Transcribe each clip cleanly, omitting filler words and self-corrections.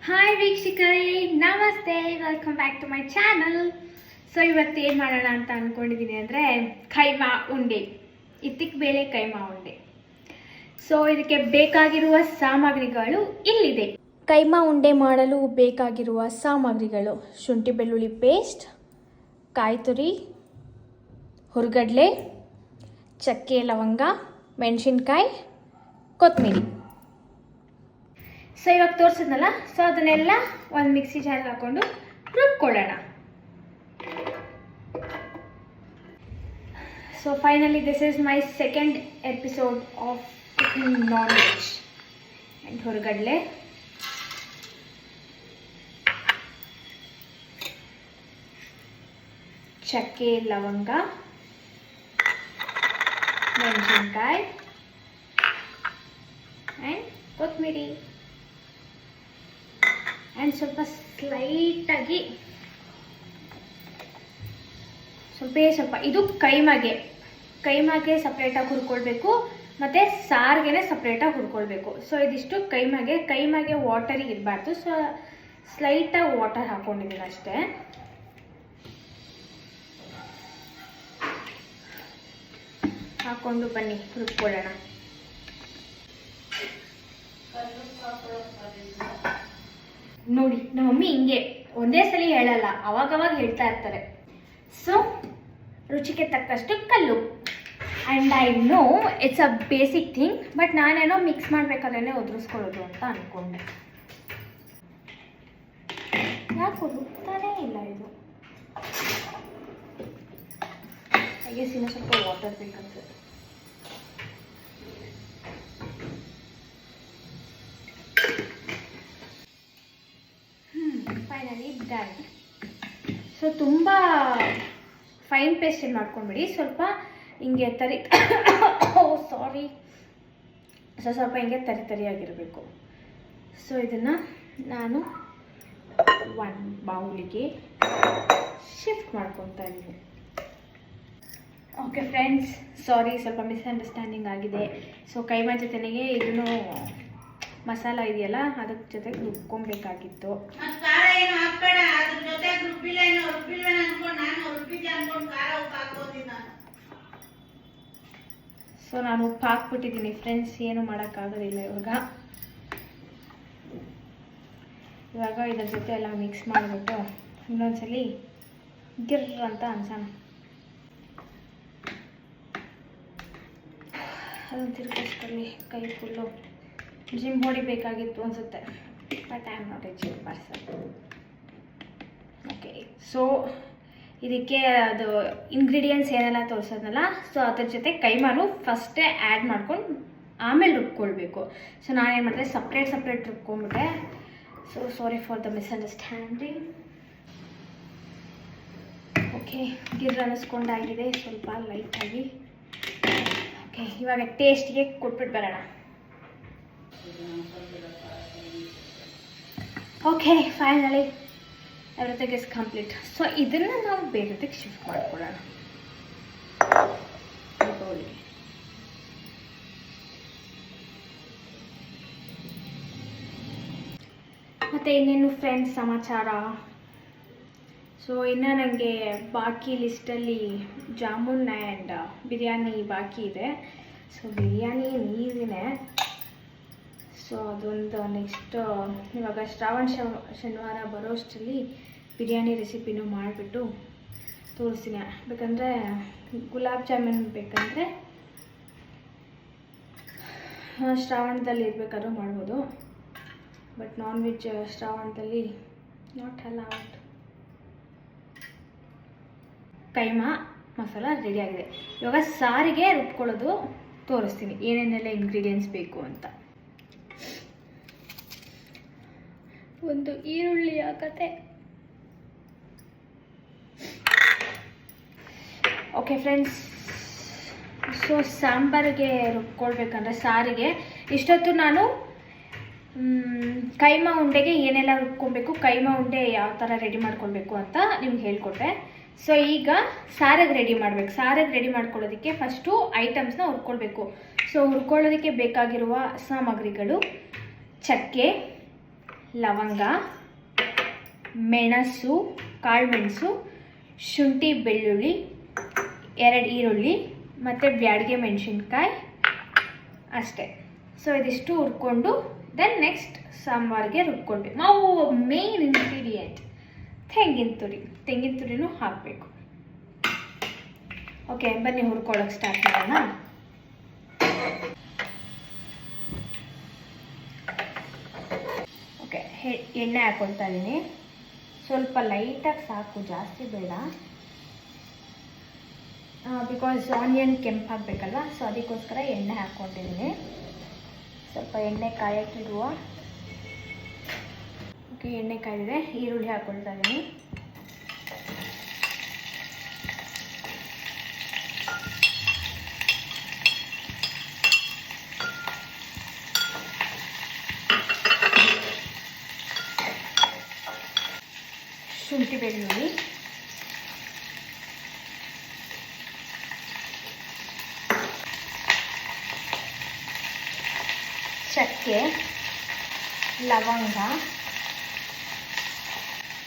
Hi ವೀಕ್ಷಕರೇ, ನಮಸ್ತೆ, welcome back to my channel. So ಇವತ್ತು ಏನು ಮಾಡೋಣ ಅಂತ ಅಂದ್ಕೊಂಡಿದ್ದೀನಿ ಅಂದರೆ ಕೈಮಾ ಉಂಡೆ, ಇತ್ತಿಕ್ ಬೇಳೆ ಕೈಮಾ ಉಂಡೆ. ಸೊ ಇದಕ್ಕೆ ಬೇಕಾಗಿರುವ ಸಾಮಗ್ರಿಗಳು ಇಲ್ಲಿದೆ. ಕೈಮಾ ಉಂಡೆ ಮಾಡಲು ಬೇಕಾಗಿರುವ ಸಾಮಗ್ರಿಗಳು: ಶುಂಠಿ ಬೆಳ್ಳುಳ್ಳಿ ಪೇಸ್ಟ್, ಕಾಯಿ ತುರಿ, ಹುರ್ಗಡ್ಲೆ, ಚಕ್ಕೆ ಲವಂಗ, ಮೆಣಸಿನ್ಕಾಯಿ, ಕೊತ್ತಂಬರಿ. ಸೊ ಇವಾಗ ತೋರಿಸಿದ್ನಲ್ಲ, ಸೊ ಅದನ್ನೆಲ್ಲ ಒಂದು ಮಿಕ್ಸಿ ಜಾರ್ಗೆ ಹಾಕೊಂಡು ರುಬ್ಕೊಳ್ಳೋಣ. So finally this is my second episode of non veg. And ಹುರ್ಗಡ್ಲೆ, ಚಕ್ಕೆ ಲವಂಗ, ಮೆಣಸಿನ್ಕಾಯಿ ಆ್ಯಂಡ್ ಕೊತ್ತಂಬರಿ. ಆ್ಯಂಡ್ ಸ್ವಲ್ಪ ಸ್ಲೈಟಾಗಿ ಸ್ವಲ್ಪ ಇದು ಕೈಮಾಗೆ ಸಪ್ರೇಟಾಗಿ ಹುರ್ಕೊಳ್ಬೇಕು, ಮತ್ತು ಸಾರಿಗೆ ಸಪ್ರೇಟಾಗಿ ಹುರ್ಕೊಳ್ಬೇಕು. ಸೊ ಇದಿಷ್ಟು ಕೈಮಾಗೆ ವಾಟರಿಗೆ ಇರಬಾರ್ದು. ಸೊ ಸ್ಲೈಟಾಗಿ ವಾಟರ್ ಹಾಕ್ಕೊಂಡಿದ್ದೀನಿ ಅಷ್ಟೇ. ಹಾಕ್ಕೊಂಡು ಬನ್ನಿ ಹುರ್ಕೊಳ್ಳೋಣ. ನೋಡಿ, ನಮ್ಮ ಮಮ್ಮಿ ಹಿಂಗೆ ಒಂದೇ ಸಲ ಹೇಳಲ್ಲ, ಅವಾಗವಾಗ ಹೇಳ್ತಾ ಇರ್ತಾರೆ. ಸೊ ರುಚಿಗೆ ತಕ್ಕಷ್ಟು ಕಲ್ಲು. And I know it's a basic thing, but ನಾನೇನೋ ಮಿಕ್ಸ್ ಮಾಡಬೇಕಾದ್ರೆ ಉದುರಿಸ್ಕೊಳ್ಳೋದು ಅಂತ ಅಂದ್ಕೊಂಡೆ. ಯಾಕೆ ಉದುರ್ತಾನೇ ಇಲ್ಲ ಇದು? ಹಾಗೆ ಇನ್ನೂ ಸ್ವಲ್ಪ ವಾಟರ್ ಬೇಕಂತ. Finally done. ಸೊ ತುಂಬ ಫೈನ್ ಪೇಸ್ಟ್ ಏನು ಮಾಡ್ಕೊಂಡ್ಬಿಡಿ, ಸ್ವಲ್ಪ ಹಿಂಗೆ ಸ್ವಲ್ಪ ಹಿಂಗೆ ತರಿಯಾಗಿರಬೇಕು. ಸೊ ಇದನ್ನು ನಾನು ಒಂದು ಬೌಲಿಗೆ ಶಿಫ್ಟ್ ಮಾಡ್ಕೊತಾ ಇದ್ದೀನಿ. ಓಕೆ ಫ್ರೆಂಡ್ಸ್, ಸಾರಿ, ಸ್ವಲ್ಪ ಮಿಸ್ಅಂಡರ್ಸ್ಟ್ಯಾಂಡಿಂಗ್ ಆಗಿದೆ. ಸೊ ಕೈಮಾ ಜೊತೆಗೆ ಇದನ್ನು ಮಸಾಲ ಇದೆಯಲ್ಲ, ಅದ್ರ ಜೊತೆಗೆ ರುಬ್ಕೊಬೇಕಾಗಿತ್ತು. ಸೊ ನಾನು ಉಪ್ಪು ಹಾಕ್ಬಿಟ್ಟಿದ್ದೀನಿ ಫ್ರೆಂಡ್ಸ್, ಏನು ಮಾಡೋಕ್ಕಾಗೋದಿಲ್ಲ. ಇವಾಗ ಇದ್ರ ಜೊತೆ ಎಲ್ಲ ಮಿಕ್ಸ್ ಮಾಡಿಬಿಟ್ಟು ಇನ್ನೊಂದ್ಸಲಿ ಗಿರ್ ಅಂತ ಅನ್ಸೋಣ. ಅದನ್ನು ತಿರ್ಗಿಸ್ಕೊಳ್ಳಿ. ಕೈ ಫುಲ್ಲು ಜಿಮ್ ಬಾಡಿ ಬೇಕಾಗಿತ್ತು ಅನಿಸುತ್ತೆ, but I am not A gym person. Okay, so ಇದಕ್ಕೆ ಅದು ಇಂಗ್ರೀಡಿಯೆಂಟ್ಸ್ ಏನೆಲ್ಲ ತೋರಿಸೋದ್ನಲ್ಲ, ಸೊ ಅದ್ರ ಜೊತೆ ಕೈಮಾನು ಫಸ್ಟೇ ಆ್ಯಡ್ ಮಾಡ್ಕೊಂಡು ಆಮೇಲೆ ರುಬ್ಕೊಳ್ಬೇಕು. ಸೊ ನಾನೇನು ಮಾಡಿದೆ, ಸಪ್ರೇಟ್ ರುಬ್ಕೊಂಡ್ಬಿಟ್ಟೆ. So sorry for the misunderstanding. Okay, ಗಿರ್ ಅನ್ನಿಸ್ಕೊಂಡಾಗಿದೆ ಸ್ವಲ್ಪ ಲೈಟಾಗಿ. ಓಕೆ, ಇವಾಗ ಟೇಸ್ಟ್ಗೆ ಕೊಟ್ಬಿಟ್ಟು ಬರೋಣ. Okay, finally everything is complete. So ಇದನ್ನು ನಾವು ಬೇರೆದಕ್ಕೆ ಶಿಫ್ಟ್ ಮಾಡ್ಕೊಳ್ಳೋಣ. ಮತ್ತು ಇನ್ನೇನು ಫ್ರೆಂಡ್ಸ್ ಸಮಾಚಾರ. ಸೊ ಇನ್ನು ನನಗೆ ಬಾಕಿ ಲಿಸ್ಟಲ್ಲಿ ಜಾಮೂನ್ ಆ್ಯಂಡ್ ಬಿರಿಯಾನಿ ಬಾಕಿ ಇದೆ. ಸೊ ಬಿರಿಯಾನಿ ನೀರಿದೆ. ಸೊ ಅದೊಂದು ನೆಕ್ಸ್ಟ್ ಇವಾಗ ಶನಿವಾರ ಬರೋಷ್ಟರಲ್ಲಿ ಬಿರಿಯಾನಿ ರೆಸಿಪಿನೂ ಮಾಡಿಬಿಟ್ಟು ತೋರಿಸ್ತೀನಿ. ಬೇಕಂದರೆ ಗುಲಾಬ್ ಜಾಮೂನ್ ಬೇಕಂದರೆ ಶ್ರಾವಣದಲ್ಲಿ ಇರಬೇಕಾದ್ರೂ ಮಾಡ್ಬೋದು, ಬಟ್ ನಾನ್ ವೆಜ್ ಶ್ರಾವಣದಲ್ಲಿ ನಾಟ್ ಅಲೌಡ್. ಕೈಮಾ ಮಸಾಲ ರೆಡಿಯಾಗಿದೆ. ಇವಾಗ ಸಾರಿಗೆ ರುಬ್ಕೊಳ್ಳೋದು ತೋರಿಸ್ತೀನಿ, ಏನೇನೆಲ್ಲ ಇಂಗ್ರೀಡಿಯೆಂಟ್ಸ್ ಬೇಕು ಅಂತ. ಒಂದು ಈರುಳ್ಳಿ ಹಾಕತ್ತೆ. ಓಕೆ ಫ್ರೆಂಡ್ಸ್, ಸೊ ಸಾಂಬಾರಿಗೆ ರುಬ್ಕೊಳ್ಬೇಕಂದ್ರೆ ಸಾರಿಗೆ ಇಷ್ಟೊತ್ತು ನಾನು ಕೈಮಾ ಉಂಡೆಗೆ ಏನೆಲ್ಲ ರುಬ್ಕೊಬೇಕು, ಕೈಮಾ ಉಂಡೆ ಯಾವ ಥರ ರೆಡಿ ಮಾಡ್ಕೊಳ್ಬೇಕು ಅಂತ ನಿಮ್ಗೆ ಹೇಳ್ಕೊಟ್ಟೆ. ಸೊ ಈಗ ಸಾರಿಗೆ ರೆಡಿ ಮಾಡಬೇಕು. ಸಾರಿಗೆ ರೆಡಿ ಮಾಡ್ಕೊಳ್ಳೋದಕ್ಕೆ ಫಸ್ಟು ಐಟಮ್ಸ್ನ ಹುರ್ಕೊಳ್ಬೇಕು. ಸೊ ಹುರ್ಕೊಳ್ಳೋದಕ್ಕೆ ಬೇಕಾಗಿರುವ ಸಾಮಗ್ರಿಗಳು: ಚಕ್ಕೆ, ಲವಂಗ, ಮೆಣಸು, ಕಾಳುಮೆಣಸು, ಶುಂಠಿ ಬೆಳ್ಳುಳ್ಳಿ, 2 ಈರುಳ್ಳಿ ಮತ್ತು ಬ್ಯಾಡಗೆ ಮೆಣಸಿನ್ಕಾಯಿ ಅಷ್ಟೇ. ಸೊ ಇದಿಷ್ಟು ಹುರ್ಕೊಂಡು ದೆನ್ ನೆಕ್ಸ್ಟ್ ಸಾಂಬಾರಿಗೆ ರುಬ್ಕೊಂಡ್ವಿ. ನಾವು ಮೇನ್ ಇಂಗ್ರೀಡಿಯೆಂಟ್ ತೆಂಗಿನ ತುರಿನೂ ಹಾಕಬೇಕು. ಓಕೆ, ಬನ್ನಿ ಹುರ್ಕೊಳ್ಳೋಕೆ ಸ್ಟಾರ್ಟ್ ಮಾಡೋಣ. ಓಕೆ, ಎಣ್ಣೆ ಹಾಕ್ಕೊಳ್ತಾ ಇದ್ದೀನಿ. ಸ್ವಲ್ಪ ಲೈಟಾಗಿ ಸಾಕು, ಜಾಸ್ತಿ ಬೇಡ, ಬಿಕಾಸ್ ಆನಿಯನ್ ಕೆಂಪಾಗಬೇಕಲ್ವ. ಸೊ ಅದಕ್ಕೋಸ್ಕರ ಎಣ್ಣೆ ಹಾಕ್ಕೊಂಡಿದ್ದೀನಿ. ಸ್ವಲ್ಪ ಎಣ್ಣೆ ಕಾಯಕ್ಕಿಡುವ. ಓಕೆ, ಎಣ್ಣೆ ಕಾಯಿದೆ. ಈರುಳ್ಳಿ ಹಾಕ್ಕೊಳ್ತಾ ಇದ್ದೀನಿ. ಶುಂಠಿ ಬೆಳ್ಳುಳ್ಳಿ, ಚಕ್ಕೆ, ಲವಂಗ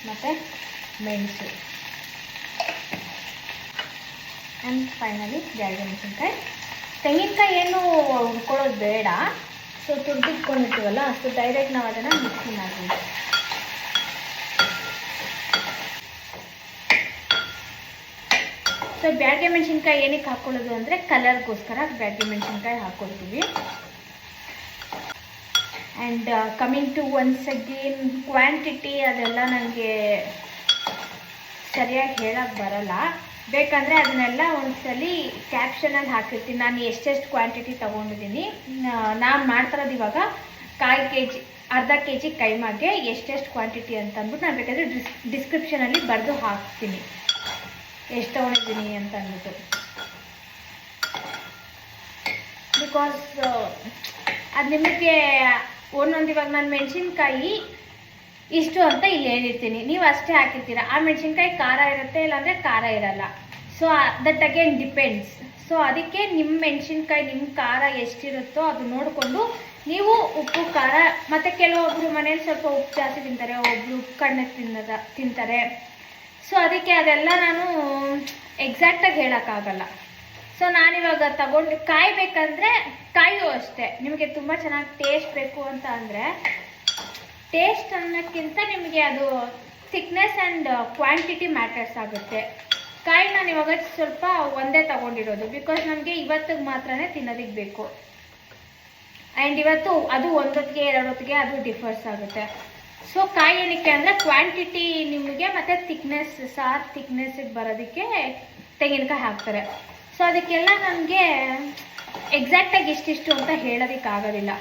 ಮತ್ತು ಮೆಣಸು ಆ್ಯಂಡ್ ಫೈನಲಿ ಬ್ಯಾಡಗೆ ಮೆಣಸಿನ್ಕಾಯಿ. ತೆಂಗಿನಕಾಯಿ ಏನು ಹುರ್ಕೊಳ್ಳೋದು ಬೇಡ. ಸೊ ತುರ್ದಿಟ್ಕೊಂಡಿರ್ತೀವಲ್ಲ, ಸೊ ಡೈರೆಕ್ಟ್ ನಾವು ಅದನ್ನು ಮಿಕ್ಸಿ ಮಾಡ್ತೀವಿ. ಸೊ ಬ್ಯಾಡಗೆ ಮೆಣಸಿನ್ಕಾಯಿ ಏನಕ್ಕೆ ಹಾಕ್ಕೊಳ್ಳೋದು ಅಂದರೆ ಕಲರ್ಗೋಸ್ಕರ ಬ್ಯಾಡಗೆ ಮೆಣಸಿನ್ಕಾಯಿ ಹಾಕ್ಕೊಳ್ತೀವಿ. And coming to once again quantity, ಅದೆಲ್ಲ ನನಗೆ ಸರಿಯಾಗಿ ಹೇಳೋಕ್ಕೆ ಬರಲ್ಲ. ಬೇಕಂದರೆ ಅದನ್ನೆಲ್ಲ ಒಂದ್ಸಲಿ ಕ್ಯಾಪ್ಷನಲ್ಲಿ ಹಾಕಿರ್ತೀನಿ, ನಾನು ಎಷ್ಟೆಷ್ಟು ಕ್ವಾಂಟಿಟಿ ತೊಗೊಂಡಿದ್ದೀನಿ. ನಾನು ಮಾಡ್ತಿರೋದು ಇವಾಗ 1/4 kg, ಅರ್ಧ kg ಕೈಮಾಗೆ ಎಷ್ಟೆಷ್ಟು ಕ್ವಾಂಟಿಟಿ ಅಂತ ಅಂದ್ಬಿಟ್ಟು ನಾನು ಬೇಕಾದರೆ ಡಿಸ್ಕ್ರಿಪ್ಷನಲ್ಲಿ ಬರೆದು ಹಾಕ್ತೀನಿ ಎಷ್ಟು ತೊಗೊಂಡಿದ್ದೀನಿ ಅಂತ ಅಂದ್ಬಿಟ್ಟು. ಬಿಕಾಸ್ ಅದು ನಿಮಗೆ ಒಂದೊಂದು, ಇವಾಗ ನಾನು ಮೆಣಸಿನ್ಕಾಯಿ ಇಷ್ಟು ಅಂತ ಇಲ್ಲಿ ಹೇಳಿರ್ತೀನಿ, ನೀವು ಅಷ್ಟೇ ಹಾಕಿರ್ತೀರ. ಆ ಮೆಣಸಿನ್ಕಾಯಿ ಖಾರ ಇರುತ್ತೆ, ಇಲ್ಲಾಂದರೆ ಖಾರ ಇರಲ್ಲ. So that again depends. So ಅದಕ್ಕೆ ನಿಮ್ಮ ಮೆಣಸಿನ್ಕಾಯಿ ನಿಮ್ಮ ಖಾರ ಎಷ್ಟಿರುತ್ತೋ ಅದು ನೋಡಿಕೊಂಡು ನೀವು ಉಪ್ಪು ಖಾರ, ಮತ್ತು ಕೆಲವೊಬ್ಬರು ಮನೇಲಿ ಸ್ವಲ್ಪ ಉಪ್ಪು ಜಾಸ್ತಿ ತಿಂತಾರೆ, ಒಬ್ಬರು ಉಪ್ಪು ಕಡಿಮೆ ತಿಂತಾರೆ. ಸೊ ಅದಕ್ಕೆ ಅದೆಲ್ಲ ನಾನು ಎಕ್ಸಾಕ್ಟಾಗಿ ಹೇಳೋಕ್ಕಾಗಲ್ಲ. ಸೊ ನಾನಿವಾಗ ತಗೊಂಡು ಕಾಯಬೇಕಂದ್ರೆ ಕಾಯು ಅಷ್ಟೇ. ನಿಮಗೆ ತುಂಬ ಚೆನ್ನಾಗಿ ಟೇಸ್ಟ್ ಬೇಕು ಅಂತ ಅಂದರೆ, ಟೇಸ್ಟ್ ಅನ್ನೋಕ್ಕಿಂತ ನಿಮಗೆ ಅದು ಥಿಕ್ನೆಸ್ ಆ್ಯಂಡ್ ಕ್ವಾಂಟಿಟಿ ಮ್ಯಾಟರ್ಸ್ ಆಗುತ್ತೆ. ಕಾಯಿ ನಾನು ಇವಾಗ ಸ್ವಲ್ಪ ಒಂದೇ ತಗೊಂಡಿರೋದು, ಬಿಕಾಸ್ ನನಗೆ ಇವತ್ತಿಗೆ ಮಾತ್ರನೇ ತಿನ್ನೋದಕ್ಕೆ ಬೇಕು. ಆ್ಯಂಡ್ ಇವತ್ತು ಅದು 1 ಹೊತ್ತಿಗೆ 2 ಹೊತ್ತಿಗೆ ಅದು ಡಿಫರ್ಸ್ ಆಗುತ್ತೆ. ಸೊ ಕಾಯಿ ಏನಕ್ಕೆ ಅಂದರೆ ಕ್ವಾಂಟಿಟಿ ನಿಮಗೆ ಮತ್ತು ಥಿಕ್ನೆಸ್, ಸಾರು ಥಿಕ್ನೆಸ್ಸಿಗೆ ಬರೋದಕ್ಕೆ ತೆಂಗಿನಕಾಯಿ ಹಾಕ್ತಾರೆ. ಸೊ ಅದಕ್ಕೆಲ್ಲ ನನಗೆ ಎಕ್ಸಾಕ್ಟಾಗಿ ಇಷ್ಟಿಷ್ಟು ಅಂತ ಹೇಳೋದಕ್ಕಾಗೋದಿಲ್ಲ.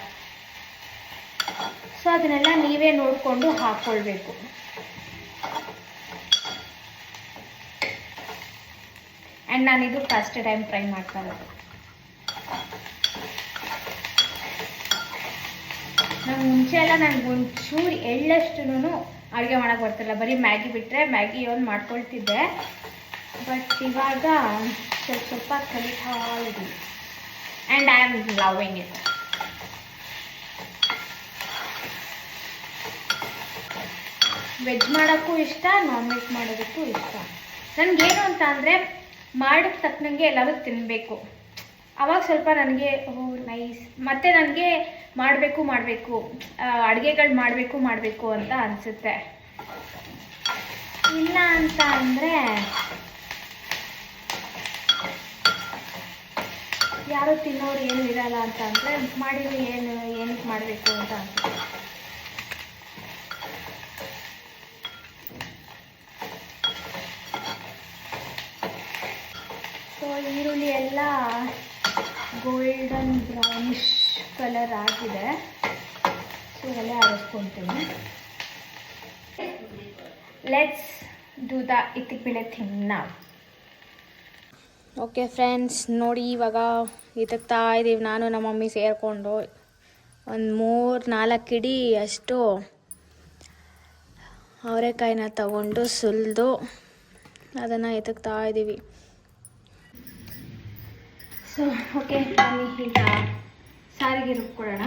ಸೊ ಅದನ್ನೆಲ್ಲ ನೀವೇ ನೋಡಿಕೊಂಡು ಹಾಕ್ಕೊಳ್ಬೇಕು. ಆ್ಯಂಡ್ ನಾನಿದು ಫಸ್ಟ್ ಟೈಮ್ ಟ್ರೈ ಮಾಡ್ತಾ ಇರೋದು. ನಂಗೆ ಮುಂಚೆ ಎಲ್ಲ ನನಗೆ ಒಂಚೂರು ಎಳ್ಳಷ್ಟು ಅಡುಗೆ ಮಾಡೋಕ್ಕೆ ಬರ್ತಿಲ್ಲ. ಬರೀ ಮ್ಯಾಗಿ ಬಿಟ್ಟರೆ ಮ್ಯಾಗಿ ಒಂದು ಮಾಡ್ಕೊಳ್ತಿದ್ದೆ. ಬಟ್ ಇವಾಗ ಸ್ವಲ್ಪ ಕಲಿತಾ ಇದ್ದೀನಿ. And I am loving it. Veg ಮಾಡೋಕ್ಕೂ ಇಷ್ಟ, ನಾನ್ ವೆಜ್ ಮಾಡೋದಕ್ಕೂ ಇಷ್ಟ. ನನಗೇನು ಅಂತ ಅಂದರೆ ಮಾಡೋಕ್ಕೆ ತಕ್ಕನಂಗೆ ಎಲ್ಲರೂ ತಿನ್ನಬೇಕು. ಆವಾಗ ಸ್ವಲ್ಪ ನನಗೆ ನೈಸ್, ಮತ್ತು ನನಗೆ ಮಾಡಬೇಕು ಅಡುಗೆಗಳು ಮಾಡಬೇಕು ಅಂತ ಅನಿಸುತ್ತೆ. ಇಲ್ಲ ಅಂತ ಅಂದರೆ ಯಾರು ತಿನ್ನೋರು ಏನು ಇರಲ್ಲ ಅಂತ ಅಂದರೆ ಮಾಡಿದ್ರೆ ಏನಕ್ಕೆ ಮಾಡಬೇಕು ಅಂತ ಅನ್ಸುತ್ತೆ. ಸೊ ಈರುಳ್ಳಿ ಎಲ್ಲ ಗೋಲ್ಡನ್ ಬ್ರೌನಿಶ್ ಕಲರ್ ಆಗಿದೆ. ಸೊ ಎಲ್ಲ ಆರಿಸ್ಕೊತೀನಿ. ಲೆಟ್ಸ್ ಡೂ ದ ಇತ್ತಿಗೆ ಥಿಂಗ್ ನಾವ್. ಓಕೆ ಫ್ರೆಂಡ್ಸ್, ನೋಡಿ ಇವಾಗ ಇತ್ತಕ್ತಾ ಇದ್ದೀವಿ ನಾನು ನಮ್ಮ ಮಮ್ಮಿ ಸೇರಿಕೊಂಡು. ಒಂದು 3-4 ಇಡೀ ಅಷ್ಟು ಅವರೆಕಾಯಿನ ತಗೊಂಡು ಸುಲಿದು ಅದನ್ನು ಎತ್ತಕ್ತಾ ಇದ್ದೀವಿ. ಸೊ ಓಕೆ, ಬನ್ನಿ ಈಗ ಸಾರಿಗೆ ರುಬ್ಕೊಳ್ಳೋಣ.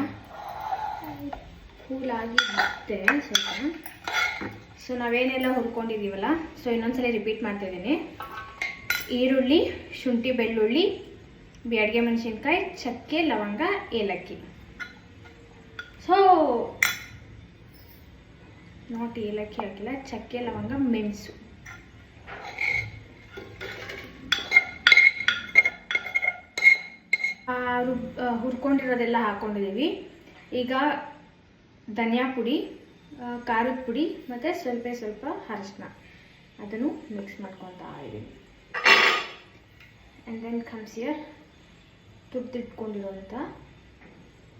ಕೂಲಾಗಿರುತ್ತೆ ಸ್ವಲ್ಪ. ಸೊ ನಾವೇನೆಲ್ಲ ಹುರ್ಕೊಂಡಿದ್ದೀವಲ್ಲ, ಸೊ ಇನ್ನೊಂದ್ಸಲ ರಿಪೀಟ್ ಮಾಡ್ತಾಯಿದ್ದೀನಿ. ಈರುಳ್ಳಿ, ಶುಂಠಿ, ಬೆಳ್ಳುಳ್ಳಿ, ಅಡುಗೆ ಮೆಣಸಿನ್ಕಾಯಿ, ಚಕ್ಕೆ, ಲವಂಗ, ಏಲಕ್ಕಿ. ಸೊ ನಾಟ್ ಏಲಕ್ಕಿ ಹಾಕಿಲ್ಲ, ಚಕ್ಕೆ, ಲವಂಗ, ಮೆಣಸು. ಹುರ್ಕೊಂಡಿರೋದೆಲ್ಲ ಹಾಕ್ಕೊಂಡಿದ್ದೀವಿ. ಈಗ ಧನಿಯಾ ಪುಡಿ, ಖಾರದ ಪುಡಿ ಮತ್ತು ಸ್ವಲ್ಪ ಅರಿಶಿನ ಅದನ್ನು ಮಿಕ್ಸ್ ಮಾಡ್ಕೊತಾ ಇದ್ದೀವಿ. ಆ್ಯಂಡ್ ದೆನ್ ಕಮ್ಸ್ ಹಿಯರ್ ತುರ್ದಿಟ್ಕೊಂಡಿರೋಂಥ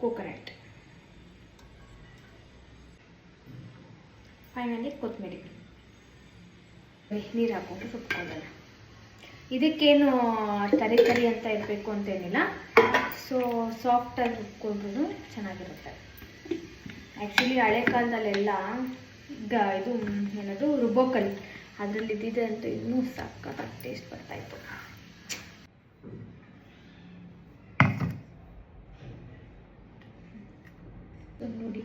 ಕೋಕೋನಟ್. ಫೈನಲಿ ಕೊತ್ತಂಬರಿ, ನೀರು ಹಾಕ್ಕೊಂಡು ಸುಟ್ಕೊಳ್ಳೋಣ. ಇದಕ್ಕೇನು ತರಿ ಅಂತ ಇರಬೇಕು ಅಂತೇನಿಲ್ಲ. ಸೊ ಸಾಫ್ಟಾಗಿ ರುಬ್ಕೊಂಡ್ರೂ ಚೆನ್ನಾಗಿರುತ್ತೆ. ಆ್ಯಕ್ಚುಲಿ ಹಳೆ ಕಾಲದಲ್ಲೆಲ್ಲ ಇದು ಏನದು ರುಬ್ಬೋಕಲ್ಲಿ ಅದರಲ್ಲಿ ಇದ್ದಿದೆ ಅಂತ ಇನ್ನೂ ಸಕ್ಕತ್ತಾಗಿ ಟೇಸ್ಟ್ ಬರ್ತಾಯಿತ್ತು. ನೋಡಿ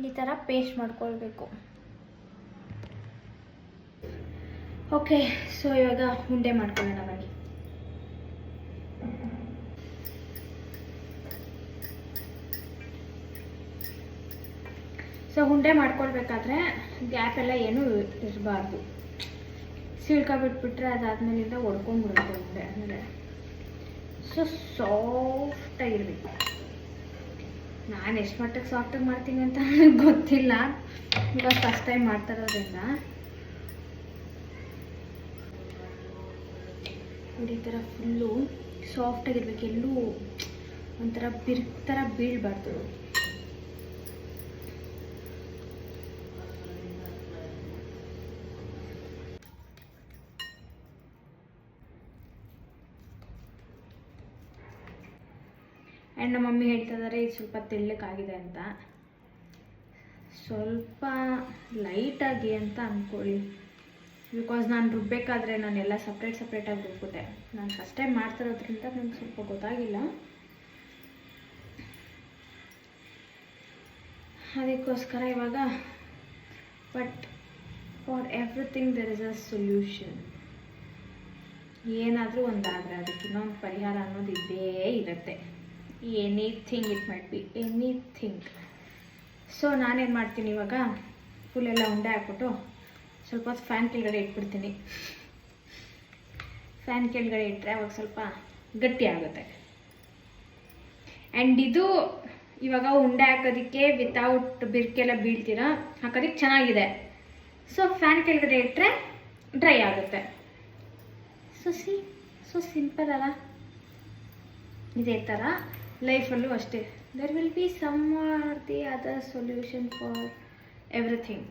ಈ ಥರ ಪೇಸ್ಟ್ ಮಾಡ್ಕೊಳ್ಬೇಕು. ಓಕೆ, ಸೊ ಇವಾಗ ಉಂಡೆ ಮಾಡ್ಕೊಳ್ಳೋಣ ಬನ್ನಿ. ಸೊ ಉಂಡೆ ಮಾಡ್ಕೊಳ್ಬೇಕಾದ್ರೆ ಗ್ಯಾಪ್ ಎಲ್ಲ ಏನೂ ಇರಬಾರ್ದು. ಸಿಳ್ಕೊಬಿಟ್ಬಿಟ್ರೆ ಅದಾದ್ಮೇಲಿಂದ ಒಡ್ಕೊಂಡ್ಬಿಡುತ್ತೆ ಉಂಡೆ. ಅಂದರೆ ಸೊ ಸಾಫ್ಟಾಗಿರ್ಬೇಕು. ನಾನು ಎಷ್ಟು ಮಟ್ಟಿಗೆ ಸಾಫ್ಟಾಗಿ ಮಾಡ್ತೀನಿ ಅಂತ ನನಗೆ ಗೊತ್ತಿಲ್ಲ, ಇವಾಗ ಫಸ್ಟ್ ಟೈಮ್ ಮಾಡ್ತಾ ಇರೋದ್ರಿಂದ. ಈ ಥರ ಫುಲ್ಲು ಸಾಫ್ಟಾಗಿರ್ಬೇಕು, ಎಲ್ಲೂ ಒಂಥರ ಬಿರ್ಕ್ ಥರ ಬೀಳಬಾರ್ದು. ಆ್ಯಂಡ್ ನಮ್ಮ ಮಮ್ಮಿ ಹೇಳ್ತಾ ಇದ್ದಾರೆ ಇದು ಸ್ವಲ್ಪ ತೆಳ್ಳಕ್ಕಾಗಿದೆ ಅಂತ. ಸ್ವಲ್ಪ ಲೈಟಾಗಿ ಅಂತ ಅಂದ್ಕೊಳ್ಳಿ. ಬಿಕಾಸ್ ನಾನು ರುಬ್ಬೇಕಾದ್ರೆ ನಾನೆಲ್ಲ ಸಪ್ರೇಟಾಗಿ ರುಬ್ಬಿದೆ. ನಾನು ಫಸ್ಟ್ ಟೈಮ್ ಮಾಡ್ತಿರೋದ್ರಿಂದ ನನಗೆ ಸ್ವಲ್ಪ ಗೊತ್ತಾಗಿಲ್ಲ, ಅದಕ್ಕೋಸ್ಕರ ಇವಾಗ. But for everything there is a solution. ಏನಾದರೂ ಒಂದಾದರೆ ಅದಕ್ಕೆ ಇನ್ನೊಂದು ಪರಿಹಾರ ಅನ್ನೋದು ಇದ್ದೇ ಇರುತ್ತೆ. Anything it might be anything. So ನಾನೇನು ಮಾಡ್ತೀನಿ ಇವಾಗ, ಫುಲ್ಲೆಲ್ಲ ಉಂಡೆ ಹಾಕ್ಬಿಟ್ಟು ಸ್ವಲ್ಪ ಹೊತ್ತು ಫ್ಯಾನ್ ಕೆಳಗಡೆ ಇಟ್ಬಿಡ್ತೀನಿ. ಫ್ಯಾನ್ ಕೆಳಗಡೆ ಇಟ್ಟರೆ ಅವಾಗ ಸ್ವಲ್ಪ ಗಟ್ಟಿ ಆಗುತ್ತೆ. ಆ್ಯಂಡ್ ಇದು ಇವಾಗ ಉಂಡೆ ಹಾಕೋದಕ್ಕೆ ವಿತೌಟ್ ಬಿರ್ಕೆಲ್ಲ ಬೀಳ್ತೀರಾ ಹಾಕೋದಕ್ಕೆ ಚೆನ್ನಾಗಿದೆ. ಸೊ ಫ್ಯಾನ್ ಕೆಳಗಡೆ ಇಟ್ಟರೆ ಡ್ರೈ ಆಗುತ್ತೆ. ಸೊ ಸಿಂಪಲ್ ಅಲ್ಲ? ಇದೇ ಥರ ಲೈಫಲ್ಲೂ ಅಷ್ಟೇ. There will be some or the other solution for everything.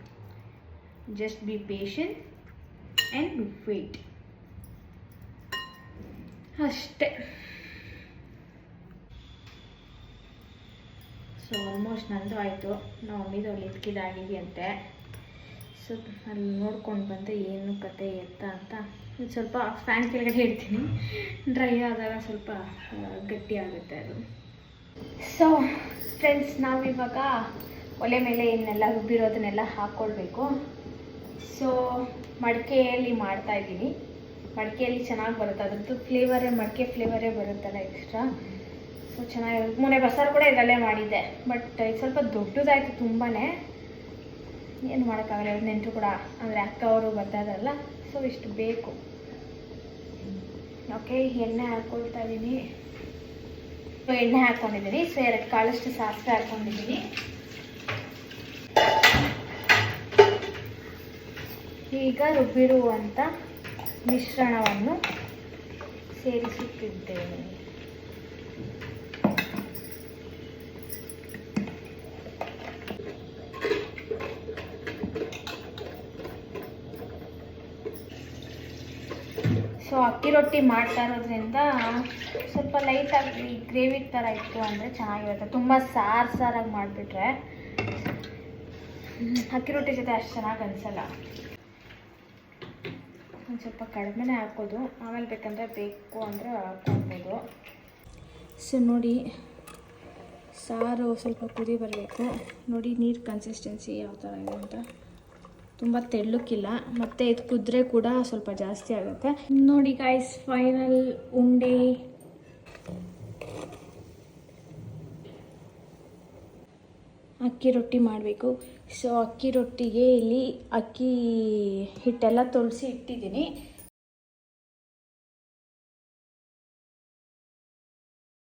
Just be patient and wait ಅಷ್ಟೇ. ಸೊ ಆಲ್ಮೋಸ್ಟ್ ನಂದು ಆಯಿತು. ನಾವು ಮಮ್ಮಿದು ಅಲ್ಲಿ ಇಟ್ಕಿದ್ದಾಗಿದೆಯಂತೆ. ಸೊ ಅಲ್ಲಿ ನೋಡ್ಕೊಂಡು ಬಂದೆ ಏನು ಕತೆ ಎತ್ತ ಅಂತ. ಸ್ವಲ್ಪ ಫ್ಯಾನ್ ಕೆಳಗಡೆ ಇಡ್ತೀನಿ, ಡ್ರೈ ಆದಾಗ ಸ್ವಲ್ಪ ಗಟ್ಟಿ ಆಗುತ್ತೆ ಅದು. ಸೊ ಫ್ರೆಂಡ್ಸ್, ನಾವಿವಾಗ ಒಲೆ ಮೇಲೆ ಇನ್ನೆಲ್ಲ ರುಬ್ಬಿರೋದನ್ನೆಲ್ಲ ಹಾಕ್ಕೊಳ್ಬೇಕು. ಸೊ ಮಡಿಕೆಯಲ್ಲಿ ಮಾಡ್ತಾಯಿದ್ದೀನಿ. ಮಡಿಕೆಯಲ್ಲಿ ಚೆನ್ನಾಗಿ ಬರುತ್ತೆ, ಅದ್ರದ್ದು ಫ್ಲೇವರೇ ಮಡಿಕೆ ಫ್ಲೇವರೇ ಬರುತ್ತಲ್ಲ ಎಕ್ಸ್ಟ್ರಾ. ಸೊ ಚೆನ್ನಾಗಿ. ಮೊನ್ನೆ ಬಸ್ಸಾರು ಕೂಡ ಇದರಲ್ಲೇ ಮಾಡಿದ್ದೆ, ಬಟ್ ಇದು ಸ್ವಲ್ಪ ದೊಡ್ಡದಾಯಿತು ತುಂಬಾ. ಏನು ಮಾಡೋಕ್ಕಾಗಲ್ಲ, ನೆಂಟರು ಕೂಡ ಅಂದರೆ ಅಕ್ಕ ಅವರು ಬರ್ತಾ ಇದ್ದಾರಲ್ಲ, ಸೊ ಇಷ್ಟು ಬೇಕು. ಓಕೆ, ಎಣ್ಣೆ ಹಾಕ್ಕೊಳ್ತಾ ಇದ್ದೀನಿ. ಎಣ್ಣೆ ಹಾಕ್ಕೊಂಡಿದ್ದೀನಿ. ಸೊ 2 ಕಾಳಷ್ಟು ಸಾಸಿವೆ ಹಾಕ್ಕೊಂಡಿದ್ದೀನಿ. ಈಗ ರುಬ್ಬಿರುವಂಥ ಮಿಶ್ರಣವನ್ನು ಸೇರಿಸುತ್ತಿದ್ದೇನೆ. ಸೊ ಅಕ್ಕಿ ರೊಟ್ಟಿ ಮಾಡ್ತಾ ಇರೋದ್ರಿಂದ ಸ್ವಲ್ಪ ಲೈಟಾಗಿ ಗ್ರೇವಿ ಥರ ಇತ್ತು ಅಂದರೆ ಚೆನ್ನಾಗಿರುತ್ತೆ. ತುಂಬ ಸಾರಾಗಿ ಮಾಡಿಬಿಟ್ರೆ ಅಕ್ಕಿ ರೊಟ್ಟಿ ಜೊತೆ ಅಷ್ಟು ಚೆನ್ನಾಗಿ ಅನಿಸಲ್ಲ. ಒಂದು ಸ್ವಲ್ಪ ಕಡಿಮೆನೇ ಹಾಕೋದು, ಆಮೇಲೆ ಬೇಕಂದರೆ ಬೇಕು ಅಂದರೆ ಹಾಕ್ಕೊಳ್ಬೋದು. ಸೊ ನೋಡಿ, ಸಾರು ಸ್ವಲ್ಪ ಕುದಿ ಬರಬೇಕು. ನೋಡಿ ನೀರು ಕನ್ಸಿಸ್ಟೆನ್ಸಿ ಯಾವ ಥರ ಇದೆ ಅಂತ. ತುಂಬ ತೆಳ್ಳಕ್ಕಿಲ್ಲ, ಮತ್ತು ಇದು ಕುದ್ರೆ ಕೂಡ ಸ್ವಲ್ಪ ಜಾಸ್ತಿ ಆಗುತ್ತೆ. ನೋಡಿ ಗಾಯ್ಸ್, ಫೈನಲ್ ಉಂಡೆ. ಅಕ್ಕಿ ರೊಟ್ಟಿ ಮಾಡಬೇಕು. ಸೊ ಅಕ್ಕಿ ರೊಟ್ಟಿಗೆ ಇಲ್ಲಿ ಅಕ್ಕಿ ಹಿಟ್ಟೆಲ್ಲ ತೊಳಸಿ ಇಟ್ಟಿದ್ದೀನಿ.